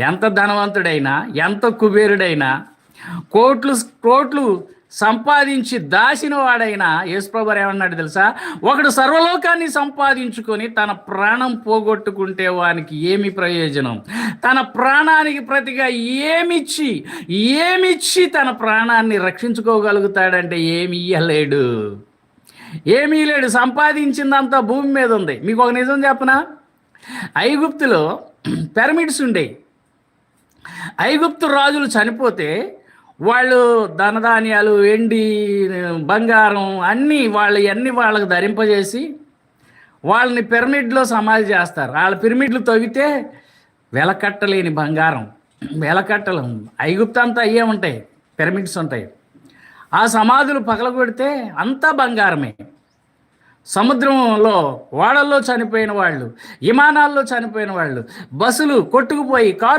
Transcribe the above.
ఎంత ధనవంతుడైనా, ఎంత కుబేరుడైనా, కోట్లు కోట్లు సంపాదించి దాచిన వాడైనా యేసుప్రభు ఏమన్నాడు తెలుసా? ఒకడు సర్వలోకాన్ని సంపాదించుకొని తన ప్రాణం పోగొట్టుకుంటే వానికి ఏమి ప్రయోజనం? తన ప్రాణానికి ప్రతిగా ఏమిచ్చి తన ప్రాణాన్ని రక్షించుకోగలుగుతాడంటే ఏమి ఇయ్యలేడు. ఏమీ లేడు. సంపాదించిందంతా భూమి మీద ఉంది. మీకు ఒక నిజం చెప్పనా? ఐగుప్తులో పిరమిడ్స్ ఉండేవి. ఐగుప్తు రాజులు చనిపోతే వాళ్ళు ధనధాన్యాలు, వెండి, బంగారం అన్నీ వాళ్ళకి ధరింపజేసి వాళ్ళని పిరమిడ్లో సమాధి చేస్తారు. వాళ్ళ పిరమిడ్లు తవ్వితే వెలకట్టలేని బంగారం, వెలకట్టలు ఐగుప్తు అంతా అయ్యే ఉంటాయి, పిరమిడ్స్ ఉంటాయి. ఆ సమాధులు పగలగొడితే అంతా బంగారమే. సముద్రంలో ఓడల్లో చనిపోయిన వాళ్ళు, విమానాల్లో చనిపోయిన వాళ్ళు, బస్సులు కొట్టుకుపోయి, కారు